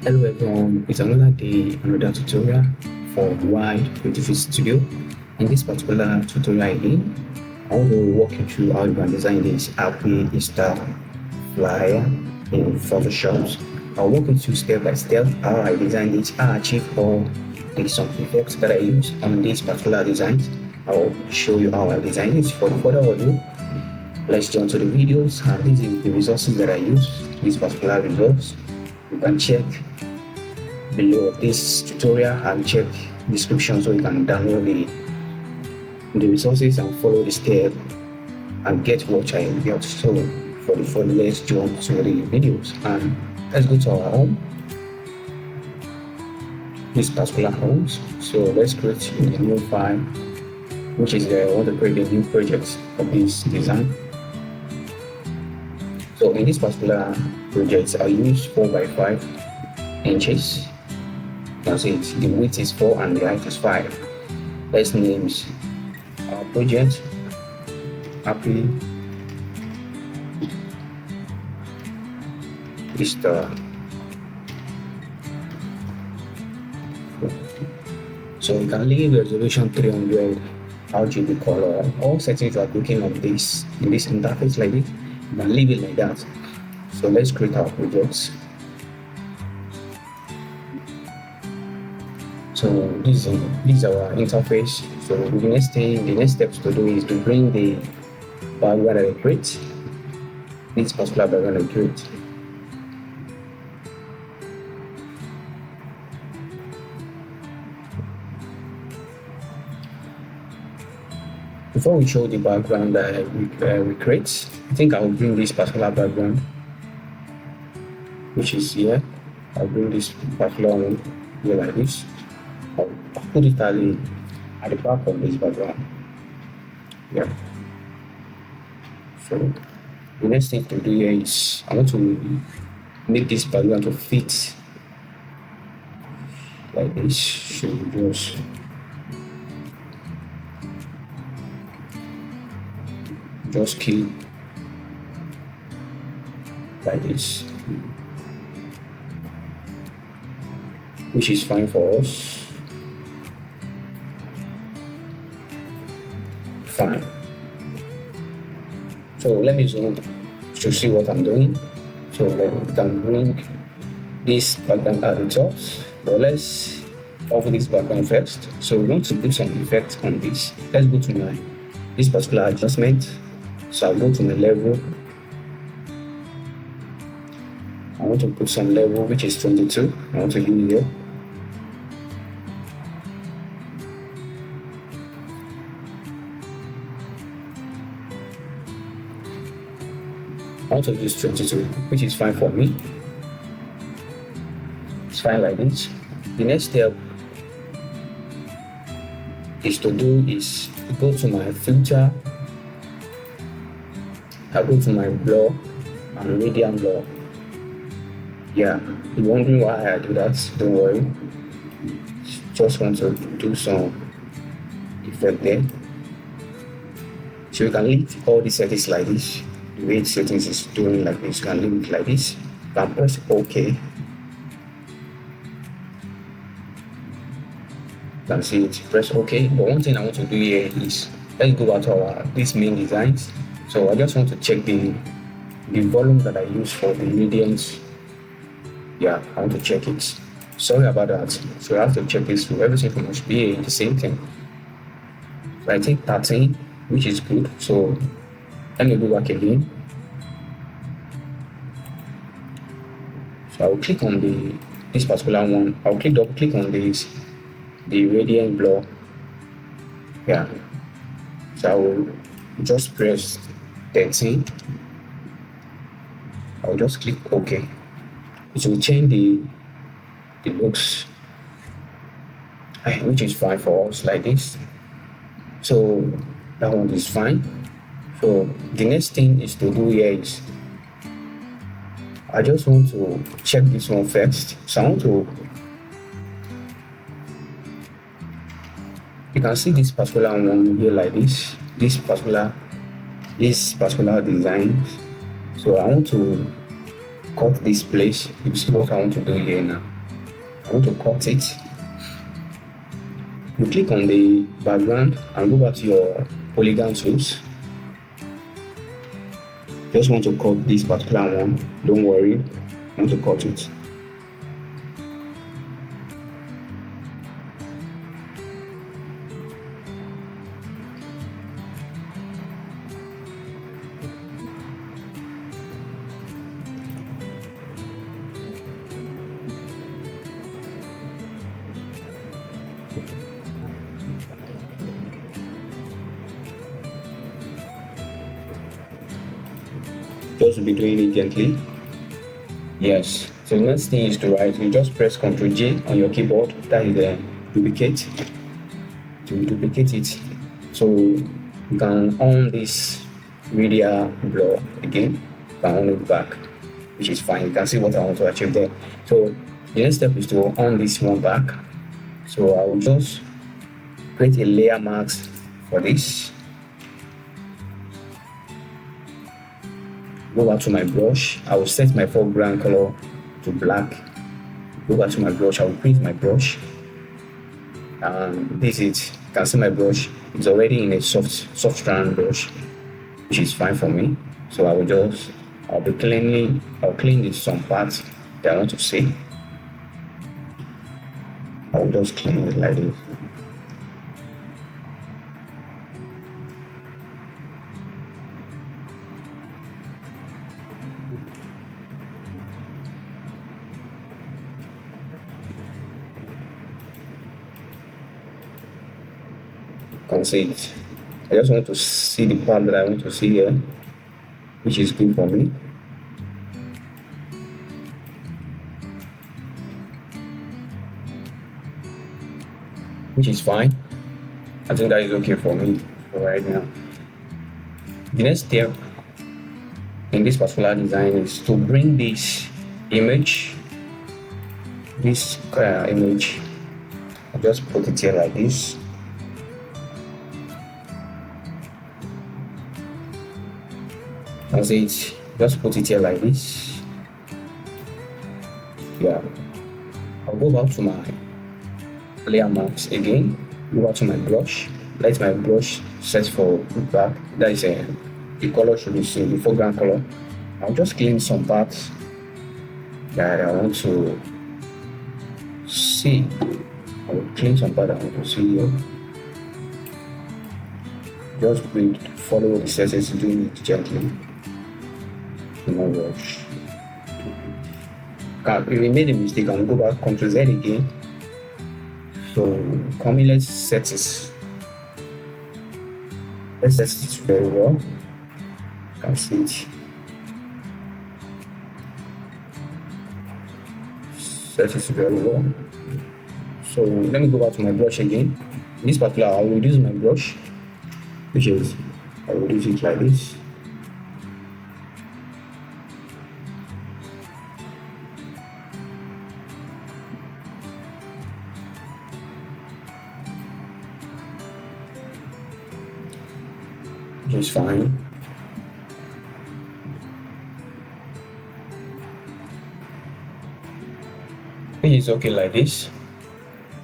Hello everyone, it's another day, another tutorial for Wide Creative Studio. In this particular tutorial I want to walk you through how you can design this happy Easter flyer in Photoshop. I'll walk you through step by step how I designed it, how I achieved all the some effects that I use on this particular design. I'll show you how I designed it. For further ado, let's jump to the videos, and these are the resources that I use, these particular resources. You can check below this tutorial and check description so you can download the resources and follow the step and get what I got. So for the let's jump to the videos and let's go to our home, this particular homes. So let's create a new file, which is I want to create a new project of this design. So in this particular project I use 4x5 inches. That's it. The width is 4 and the height is 5. Let's name our project Happy Easter. So you can leave resolution 300 RGB color. All settings are looking on this in this interface like this. You can leave it like that. So let's create our projects. So this is our interface. So the next steps to do is to bring the background that I create, this particular background I create. Before we show the background that we create, I think I will bring this particular background, which is here. I'll bring this particular one here like this. I'll put it at the back of this background. Yeah. So the next thing to do here is I want to make this background to fit like this. So just keep like this, which is fine for us. Fine. So let me zoom to see what I'm doing. So we can bring this background at the top, but let's off this background first. So we want to put some effect on this. Let's go to this particular adjustment. So I'll go to the level. I want to put some level which is 22. I want to use here. I want to use 22, which is fine for me. It's fine like this. The next step is go to my filter. I go to my blur and medium blur. Yeah, you're wondering why I do that? Don't worry. Just want to do some effect there. So you can leave all the settings like this. The way settings is doing like this, you can leave it like this. You can press OK. You can see it. Press OK. But one thing I want to do here is let's go back to this main designs. So I just want to check the volume that I use for the gradients. Yeah, I want to check it. Sorry about that. So I have to check this through. Everything must be the same thing. So I think 13, which is good. So let me go back again. So I will click on this particular one. I'll double click on the gradient blur. Yeah. So I will just press 13. I'll just click OK. It will change the looks, which is fine for us like this. So that one is fine. So the next thing is to do here is I just want to check this one first. So I want to, you can see this particular one here like this. This particular design. So I want to cut this place. You see what I want to do here now. I want to cut it. You click on the background and go back to your polygon tools. Just want to cut this particular one. Don't worry, I want to cut it. Just be doing it gently. Yes. So the next thing is to write. You just press Ctrl J on your keyboard. That is the duplicate. To duplicate it, so you can on this media blur again. You can on it back, which is fine. You can see what I want to achieve there. So the next step is to on this one back. So I will just create a layer mask for this. Go back to my brush. I will set my foreground color to black. Go back to my brush. I will print my brush. And this is it. You can see my brush. It's already in a soft round brush, which is fine for me. So I'll clean this some parts that I want to see. I will just clean it like this. Can see it. I just want to see the part that I want to see here, which is good for me. Which is fine. I think that is okay for me for right now. The next step in this particular design is to bring this image, I'll just put it here like this. That's it. Just put it here like this. Yeah. I'll go back to my layer maps again. Go back to my brush. Let my brush set for back. That is the color should be seen, the foreground color. I'll just clean some parts that I want to see. I will clean some part I want to see here. Just follow the settings, doing it gently. No rush. If we made a mistake, I'll go back, Ctrl Z again. So come in, let's set this. Let's set this very well. You can see it. Set this very well. So let me go back to my brush again. In this particular, I'll reduce my brush, which is I'll reduce it like this. Which is fine. It is okay like this.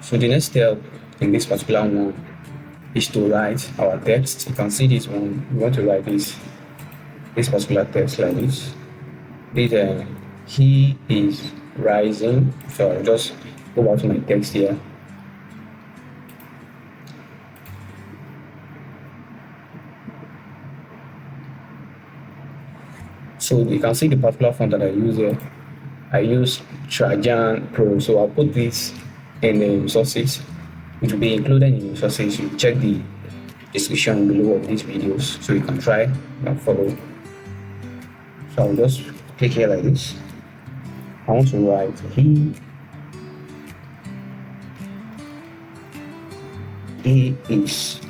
So the next step in this particular one is to write our text. You can see this one. We want to write this particular text like this. This he is rising. So I'll just go back to my text here. So you can see the particular font that I use here. I use Trajan Pro. So I'll put this in the resources. It will be included in the resources. You check the description below of these videos so you can try and follow. So I'll just click here like this. I want to write he is.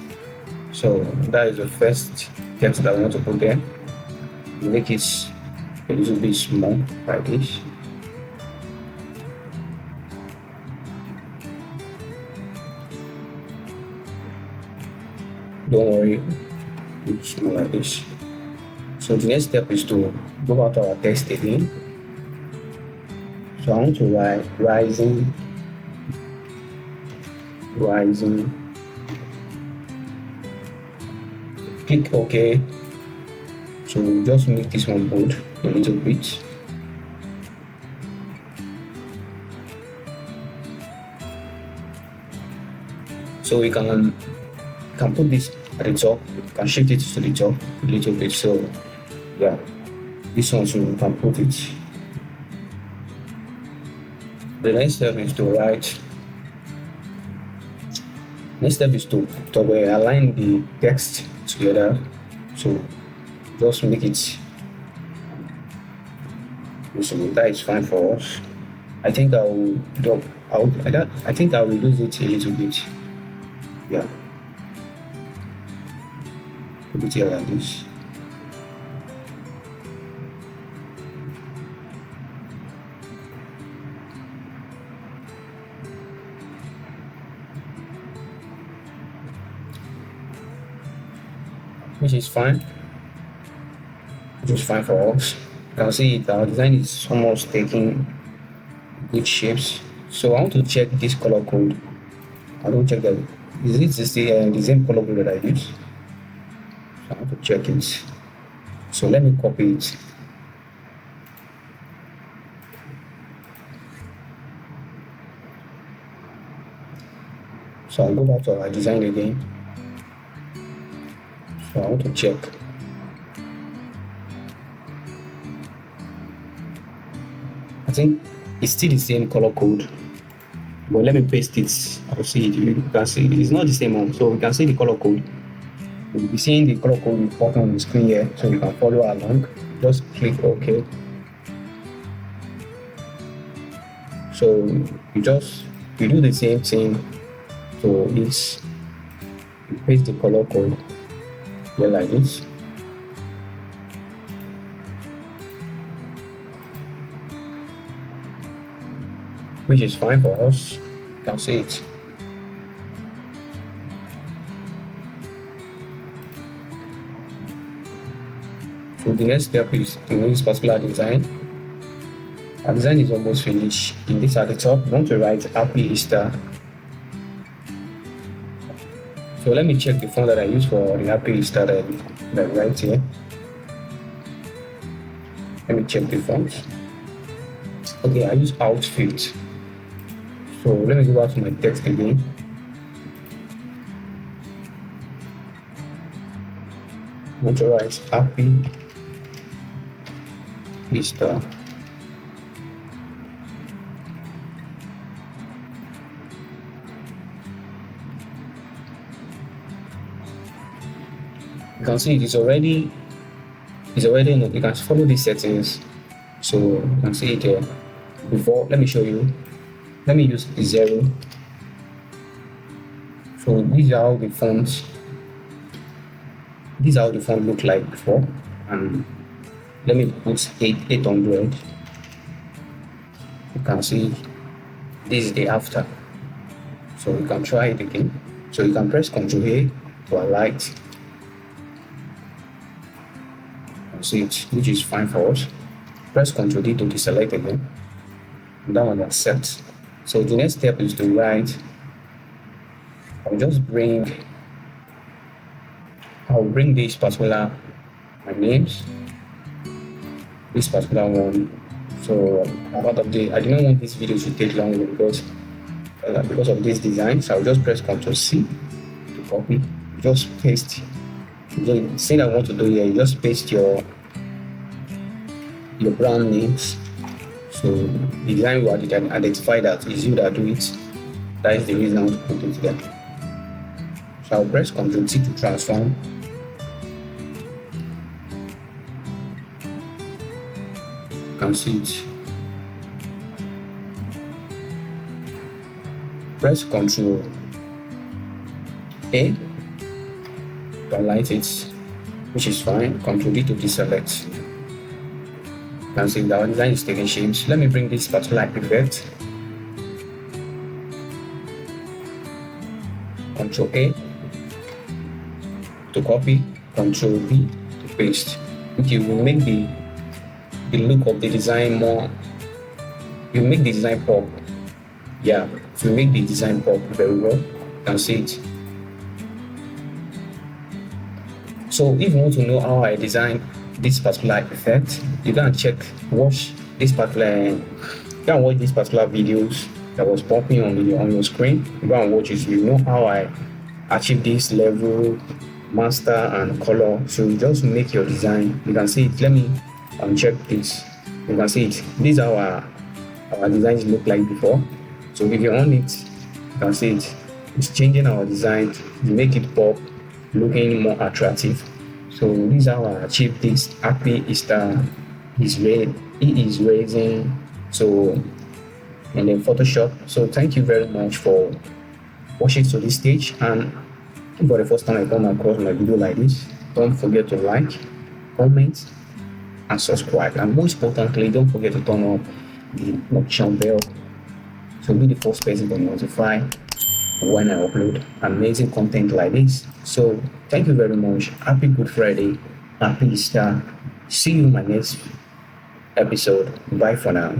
So that is the first text that I want to put there. Make it a little bit small like this. Don't worry, it's small like this. So the next step is to go back to our text again. So I want to write rising. Click OK. So just make this one bold a little bit. So we can put this at the top. You can shift it to the top a little bit. So yeah, this one, so we can put it. The next step is to write. Next step is to align the text together. So just make it. So that is fine for us. I think I will reduce it a little bit. Yeah. Put it here like this. Which is fine. Which is fine for us. You can see our design is almost taking good shapes. So I want to check this color code. I don't check that. Is it the same color code that I use? So I want to check it. So let me copy it. So I'll go back to our design again. So I want to check. I think it's still the same color code, but let me paste it. I'll see it. You can see it's not the same one, so we can see the color code. We'll be seeing the color code important on the screen here, so you can follow along. Just click OK. So you do the same thing to this. You paste the color code here like this. Which is fine for us. You can see it. So the next step is to use particular design. Our design is almost finished. In this at the top, we want to write Happy Easter. So let me check the font that I use for the Happy Easter that right here. Let me check the font. Okay, I use Outfit. So let me go back to my text again. I want to write Happy Easter. You can see it's already you can follow these settings. So you can see it here. Before, let me show you. Let me use 0. So these are how the fonts look like before, and let me put 800. You can see this is the after. So you can try it again. So you can press Ctrl A to highlight. See it, which is fine for us. Press Ctrl D to deselect again. And that one is set. So the next step is to write. I'll bring this particular my names. This particular one. So I didn't want this video to take long because of this design. So I'll just press Ctrl C to copy. Just paste. The thing I want to do here, you just paste your brand names. So the design will identify that it's you that do it. That is the reason I want to put it there. So I'll press Ctrl T to transform. You can see it. Press Ctrl A to highlight it, which is fine. Ctrl D to deselect. You can see that our design is taking shapes. Let me bring this particular effect. Ctrl A to copy, Ctrl V to paste. It will make the look of the design more you make the design pop. Yeah, to make the design pop very well, you can see it. So if you want to know how I design this particular effect, you can check watch this particular you can watch these particular videos that was popping on your screen. You go and watch it, so you know how I achieve this level, master and color. So you just make your design. You can see it. Let me check this. You can see it. These are our designs look like before. So if you on it, you can see it. It's changing our design to make it pop, looking more attractive. So this is how I achieve this. Happy Easter is red. He is raising. So and then Photoshop. So thank you very much for watching to this stage. And for the first time I come across my video like this, don't forget to like, comment, and subscribe. And most importantly, don't forget to turn on the notification bell to be the first person to notify when I upload amazing content like this. So thank you very much. Happy Good Friday. Happy Easter. See you in my next episode. Bye for now.